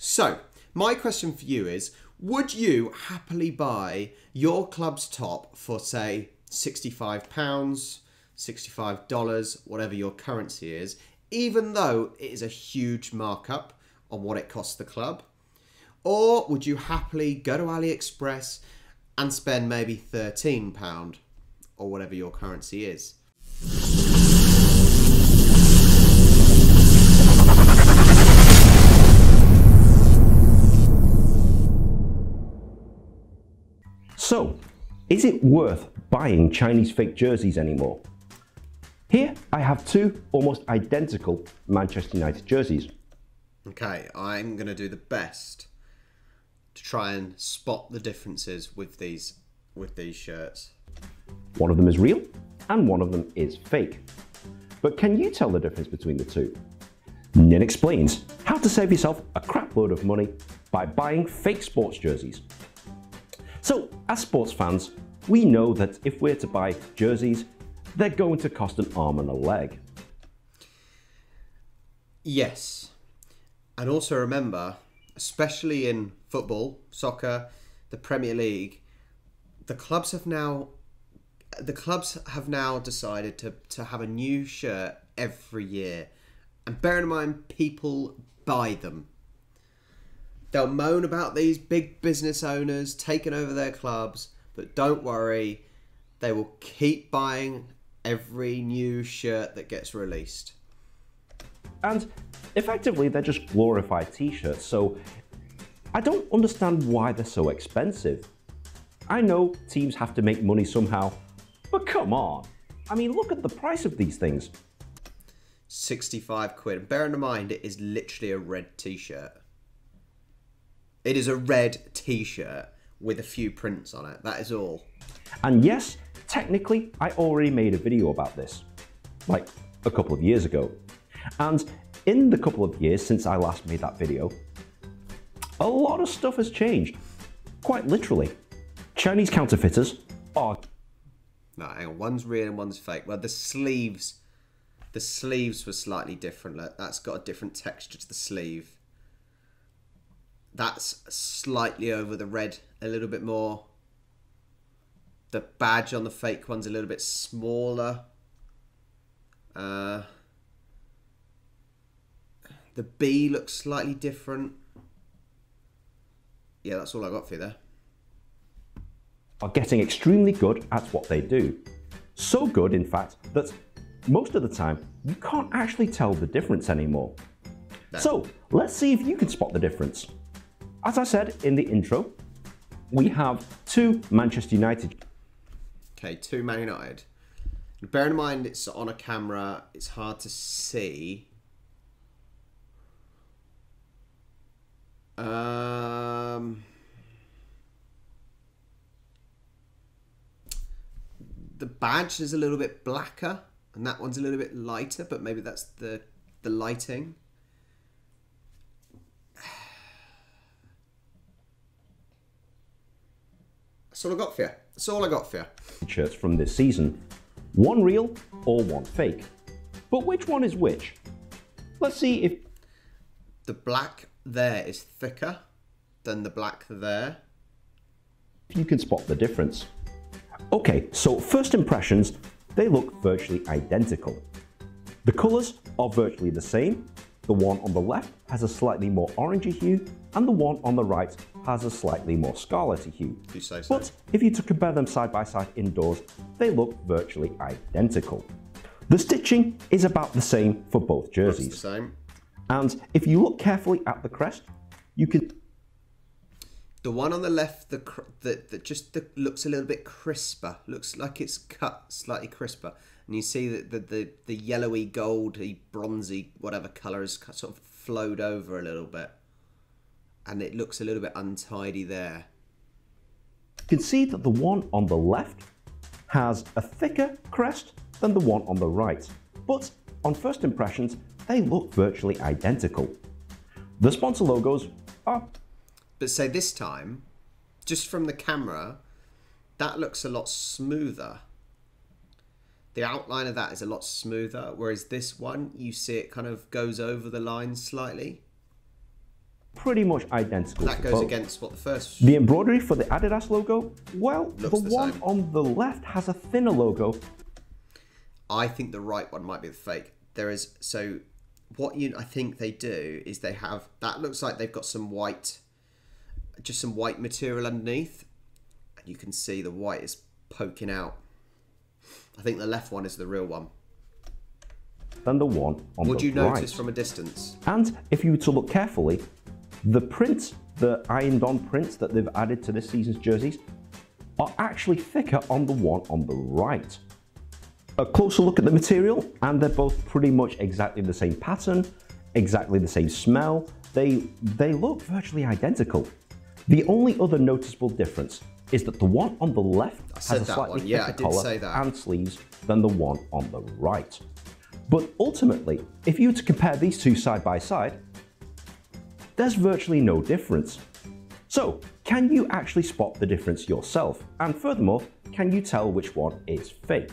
So, my question for you is, would you happily buy your club's top for, say, £65, $65, whatever your currency is, even though it is a huge markup on what it costs the club? Or would you happily go to AliExpress and spend maybe £13 or whatever your currency is? So, is it worth buying Chinese fake jerseys anymore? Here I have two almost identical Manchester United jerseys. Okay, I'm going to do the best to try and spot the differences with these shirts. One of them is real and one of them is fake. But can you tell the difference between the two? Ninh explains how to save yourself a crap load of money by buying fake sports jerseys. So, as sports fans, we know that if we're to buy jerseys, they're going to cost an arm and a leg. Yes. And also remember, especially in football, soccer, the Premier League, the clubs have now decided to have a new shirt every year. And bear in mind, people buy them. They'll moan about these big business owners taking over their clubs, but don't worry, they will keep buying every new shirt that gets released. And effectively, they're just glorified t-shirts, so I don't understand why they're so expensive. I know teams have to make money somehow, but come on. I mean, look at the price of these things. 65 quid. And bear in mind, it is literally a red t-shirt. It is a red t-shirt with a few prints on it. That is all. And yes, technically, I already made a video about this, like a couple of years ago. And in the couple of years since I last made that video, a lot of stuff has changed. Quite literally. Chinese counterfeiters are... No, hang on. One's real and one's fake. Well, the sleeves were slightly different. Look, that's got a different texture to the sleeve. That's slightly over the red a little bit more. The badge on the fake one's a little bit smaller. The B looks slightly different. Yeah, that's all I got for you there. Are getting extremely good at what they do. So good, in fact, that most of the time you can't actually tell the difference anymore. No. So let's see if you can spot the difference. As I said in the intro, we have two Manchester United. Okay, two Man United. Bear in mind it's on a camera, it's hard to see. The badge is a little bit blacker and that one's a little bit lighter, but maybe that's the lighting. That's all I got for you. That's all I got for you. Shirts from this season. One real or one fake. But which one is which? Let's see if... The black there is thicker than the black there. you can spot the difference. Okay, so first impressions, they look virtually identical. The colours are virtually the same. The one on the left has a slightly more orangey hue, and the one on the right has a slightly more scarlety hue. If you say so. But if you to compare them side by side indoors, they look virtually identical. The stitching is about the same for both jerseys. It's the same. And if you look carefully at the crest, you can... The one on the left, that looks a little bit crisper. Looks like it's cut slightly crisper. And you see that the yellowy, goldy, bronzy, whatever colour is sort of flowed over a little bit. And it looks a little bit untidy there. You can see that the one on the left has a thicker crest than the one on the right. But on first impressions, they look virtually identical. The sponsor logos are... But say this time, just from the camera, that looks a lot smoother. The outline of that is a lot smoother, whereas this one, you see it kind of goes over the line slightly. pretty much identical. That to goes both. against what the first... The embroidery for the Adidas logo, well, Looks the the one same. on the left has a thinner logo. I think the right one might be the fake. There is... So what I think they do is they have... That looks like they've got some white... Just some white material underneath. And you can see the white is poking out. I think the left one is the real one. Than the one on the right. Would you notice from a distance? And if you were to look carefully, the print, the ironed-on prints that they've added to this season's jerseys are actually thicker on the one on the right. A closer look at the material, and they're both pretty much exactly the same pattern, exactly the same smell. They look virtually identical. The only other noticeable difference is that the one on the left has a slightly thicker collar and sleeves than the one on the right. But ultimately, if you were to compare these two side by side, there's virtually no difference. So, can you actually spot the difference yourself? And furthermore, can you tell which one is fake?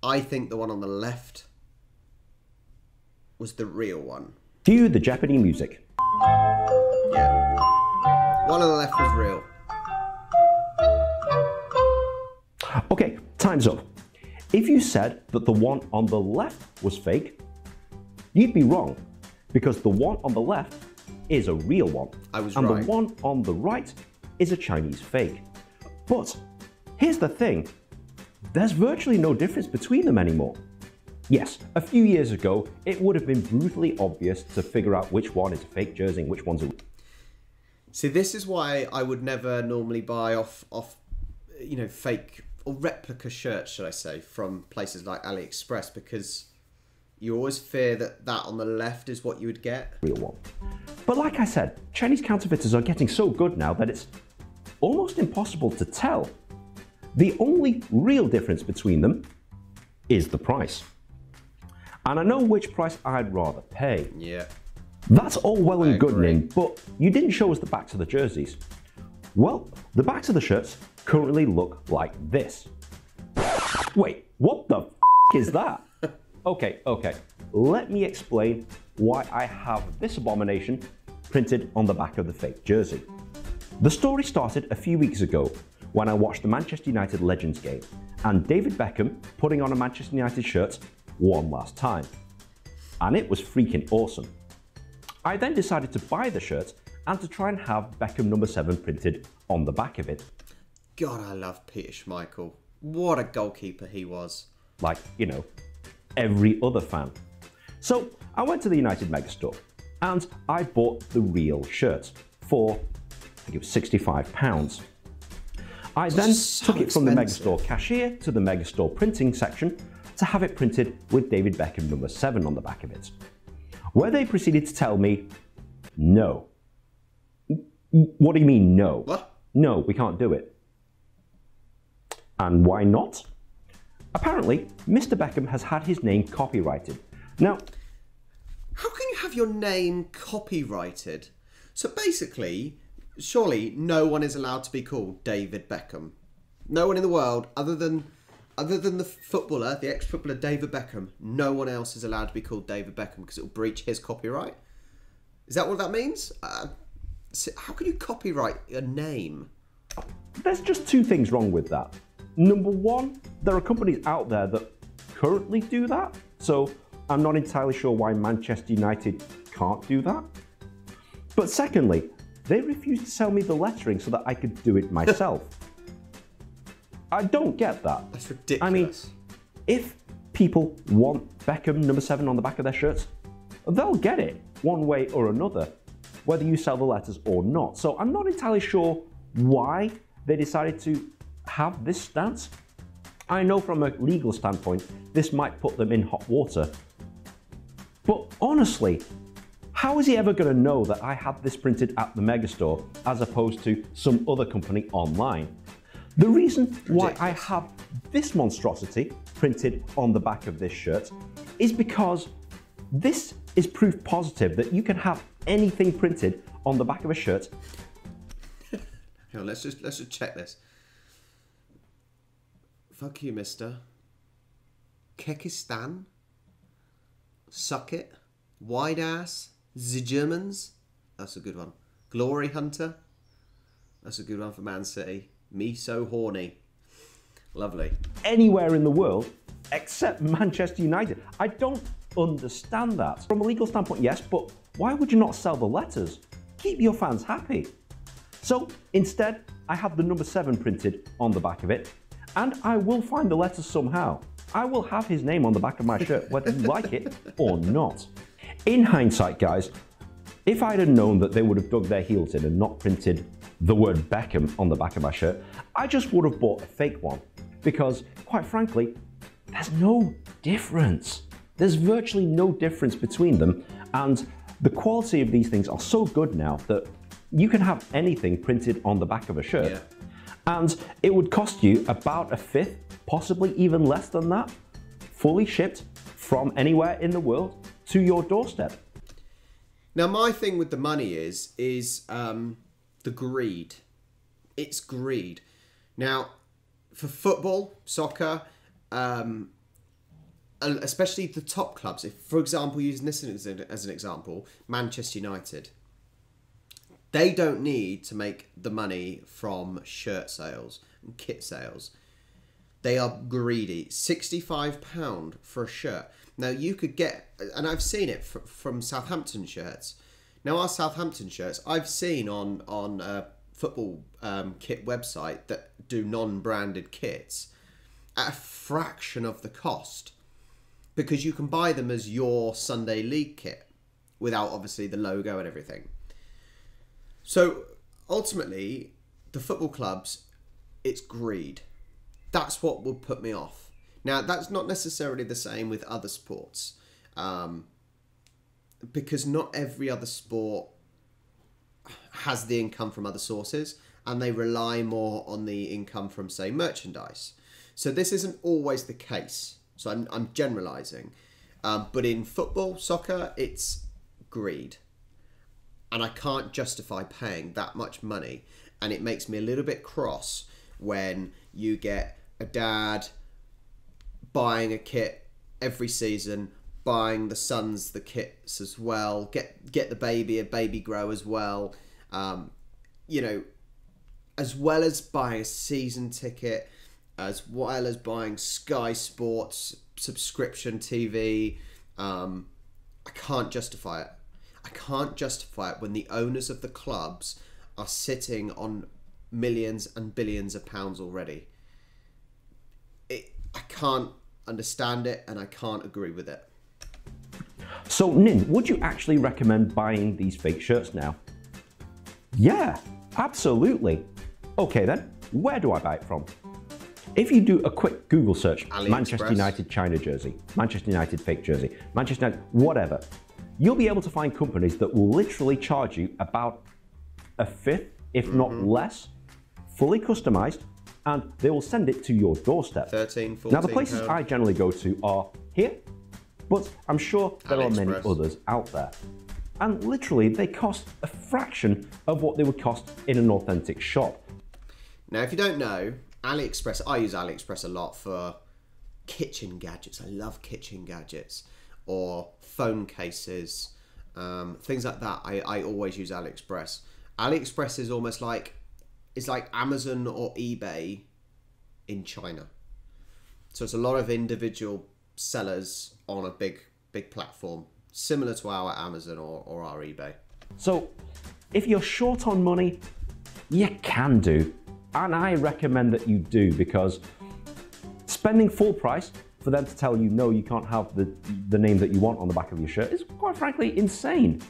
I think the one on the left was the real one. Cue the Jeopardy music. Yeah. One on the left was real. Okay, time's up. If you said that the one on the left was fake, you'd be wrong, because the one on the left is a real one. I was right. And the one on the right is a Chinese fake. But here's the thing, there's virtually no difference between them anymore. Yes, a few years ago, it would have been brutally obvious to figure out which one is a fake jersey and which one's a... See, this is why I would never normally buy off fake or replica shirts, should I say, from places like AliExpress, because you always fear that on the left is what you would get. Real one. But like I said, Chinese counterfeiters are getting so good now that it's almost impossible to tell. The only real difference between them is the price. And I know which price I'd rather pay. Yeah. That's all well and good, Ninh, but you didn't show us the backs of the jerseys. Well, the backs of the shirts currently look like this. Wait, what the f is that? Okay, let me explain why I have this abomination printed on the back of the fake jersey. The story started a few weeks ago when I watched the Manchester United Legends game and David Beckham putting on a Manchester United shirt one last time. And it was freaking awesome. I then decided to buy the shirt and to try and have Beckham number 7 printed on the back of it. God, I love Peter Schmeichel. What a goalkeeper he was. Like, you know, every other fan. So I went to the United Megastore and I bought the real shirt for, I think it was £65. I then took it from the Megastore cashier to the Megastore printing section to have it printed with David Beckham number 7 on the back of it, where they proceeded to tell me, no. What do you mean, no? What? No, we can't do it. And why not? Apparently, Mr. Beckham has had his name copyrighted. Now, how can you have your name copyrighted? So basically, surely no one is allowed to be called David Beckham. No one in the world, other than the footballer, the ex-footballer David Beckham, no one else is allowed to be called David Beckham because it will breach his copyright. Is that what that means? How can you copyright a name? There's just two things wrong with that. Number one, there are companies out there that currently do that, so I'm not entirely sure why Manchester United can't do that. But secondly, they refused to sell me the lettering so that I could do it myself. I don't get that. That's ridiculous. I mean, if people want Beckham number 7 on the back of their shirts, they'll get it one way or another, whether you sell the letters or not. So I'm not entirely sure why they decided to have this stance. I know from a legal standpoint, this might put them in hot water. But honestly, how is he ever going to know that I had this printed at the Megastore as opposed to some other company online? The reason why I have this monstrosity printed on the back of this shirt is because this is proof positive that you can have anything printed on the back of a shirt. Hang on, let's just check this. Fuck you, mister. Kekistan. Suck it. Wide ass. The Germans. That's a good one. Glory Hunter. That's a good one for Man City. Me so horny. Lovely. Anywhere in the world except Manchester United. I don't understand that. From a legal standpoint, yes, but why would you not sell the letters? Keep your fans happy. So instead, I have the number 7 printed on the back of it, and I will find the letters somehow. I will have his name on the back of my shirt, whether you like it or not. In hindsight, guys, if I'd have known that they would have dug their heels in and not printed the word Beckham on the back of my shirt, I just would have bought a fake one. Because, quite frankly, there's no difference. There's virtually no difference between them, and the quality of these things are so good now that you can have anything printed on the back of a shirt. Yeah. And it would cost you about a fifth, possibly even less than that, fully shipped from anywhere in the world to your doorstep. Now, my thing with the money is the greed. It's greed. Now, for football, soccer, especially the top clubs, if, for example, using this as an example, Manchester United, they don't need to make the money from shirt sales and kit sales. They are greedy. £65 for a shirt. Now, you could get, and I've seen it from Southampton shirts. Now, our Southampton shirts, I've seen on a football kit website that do non-branded kits at a fraction of the cost, because you can buy them as your Sunday League kit without, obviously, the logo and everything. So, ultimately, the football clubs, it's greed. That's what would put me off. Now, that's not necessarily the same with other sports, because not every other sport has the income from other sources, and they rely more on the income from, say, merchandise. So this isn't always the case. So I'm generalising. But in football, soccer, it's greed. And I can't justify paying that much money. And it makes me a little bit cross when you get a dad buying a kit every season, buying the sons the kits as well, get the baby a baby grow as well, you know, as well as buying a season ticket, as well as buying Sky Sports subscription TV. I can't justify it. I can't justify it when the owners of the clubs are sitting on millions and billions of pounds already. I can't understand it, and I can't agree with it. So, Ninh, would you actually recommend buying these fake shirts now? Yeah, absolutely. Okay then, where do I buy it from? If you do a quick Google search, Manchester United China jersey, Manchester United fake jersey, Manchester United, whatever, you'll be able to find companies that will literally charge you about a fifth, if not less, fully customized, and they will send it to your doorstep. 13, 14 Now, the places pound. I generally go to are here, but I'm sure there are many others out there. And literally, they cost a fraction of what they would cost in an authentic shop. Now, if you don't know, AliExpress, I use AliExpress a lot for kitchen gadgets. I love kitchen gadgets, or phone cases, things like that. I always use AliExpress. AliExpress is almost like, it's like Amazon or eBay in China. So it's a lot of individual sellers on a big platform, similar to our Amazon or our eBay. So if you're short on money, you can do. And I recommend that you do, because spending full price for them to tell you, no, you can't have the name that you want on the back of your shirt is quite frankly insane.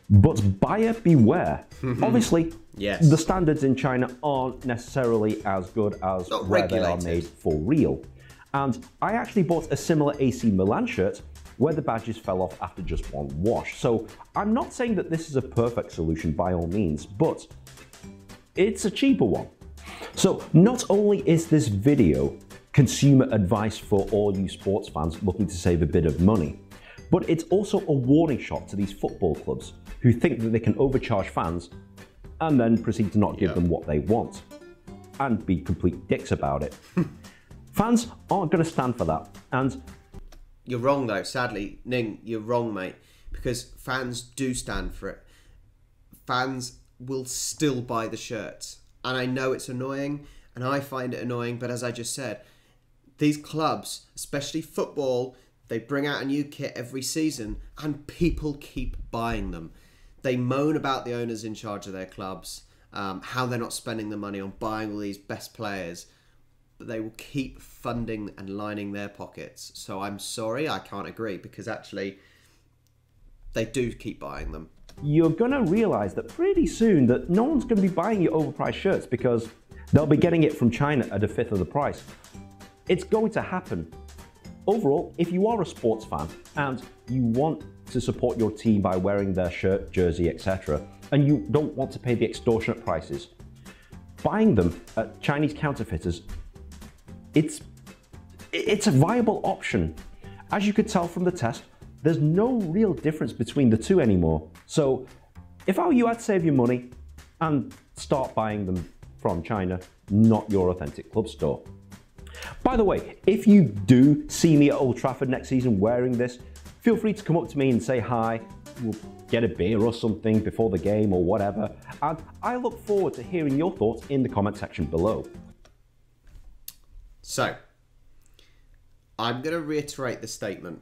But buyer beware. Obviously, yes, the standards in China aren't necessarily as good as where they are made for real. And I actually bought a similar AC Milan shirt where the badges fell off after just one wash. So I'm not saying that this is a perfect solution by all means, but it's a cheaper one. So not only is this video consumer advice for all you sports fans looking to save a bit of money, but it's also a warning shot to these football clubs who think that they can overcharge fans and then proceed to not give them what they want and be complete dicks about it. Fans aren't going to stand for that. And you're wrong though, sadly. Ning, you're wrong, mate, because fans do stand for it. fans will still buy the shirts. And I know it's annoying, and I find it annoying, but as I just said, these clubs, especially football, they bring out a new kit every season, and people keep buying them. They moan about the owners in charge of their clubs, how they're not spending the money on buying all these best players, but they will keep funding and lining their pockets. So I'm sorry, I can't agree, because actually they do keep buying them. You're going to realize that pretty soon that no one's going to be buying your overpriced shirts because they'll be getting it from China at a fifth of the price. It's going to happen. Overall, if you are a sports fan and you want to support your team by wearing their shirt, jersey, etc., and you don't want to pay the extortionate prices, buying them at Chinese counterfeiters, it's a viable option. As you could tell from the test, there's no real difference between the two anymore. So if I were you, I'd save your money and start buying them from China, not your authentic club store. By the way, if you do see me at Old Trafford next season wearing this, feel free to come up to me and say hi. We'll get a beer or something before the game or whatever. And I look forward to hearing your thoughts in the comment section below. So, I'm going to reiterate the statement.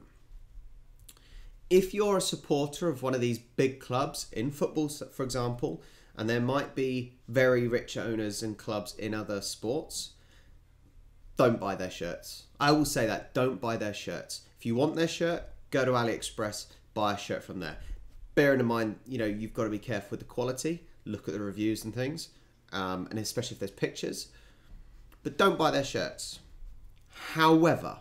If you're a supporter of one of these big clubs in football, for example, and there might be very rich owners and clubs in other sports, don't buy their shirts. I will say that, don't buy their shirts. If you want their shirt, go to AliExpress, buy a shirt from there. Bearing in mind, you know, you've got to be careful with the quality, look at the reviews and things, and especially if there's pictures, but don't buy their shirts. However,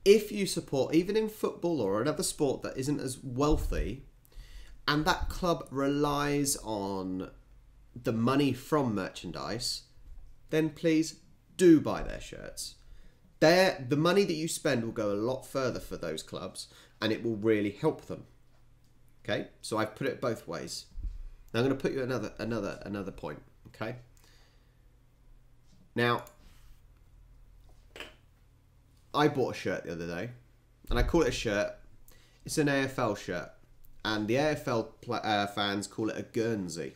if you support, even in football or another sport that isn't as wealthy, and that club relies on the money from merchandise, then please do buy their shirts. The money that you spend will go a lot further for those clubs, and it will really help them. Okay, so I've put it both ways. Now I'm going to put you another point. Okay. Now, I bought a shirt the other day, and I call it a shirt. It's an AFL shirt, and the AFL fans call it a Guernsey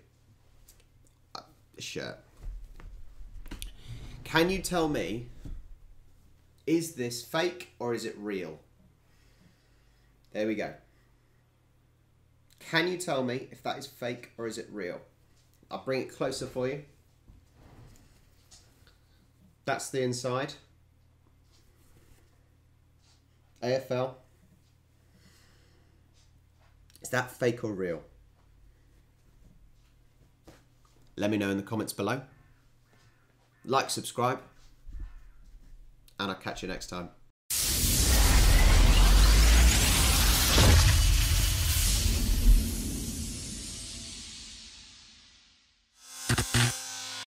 shirt. Can you tell me, is this fake or is it real? There we go. Can you tell me if that is fake or is it real? I'll bring it closer for you. That's the inside. AFL. Is that fake or real? Let me know in the comments below. Like, subscribe, and I'll catch you next time.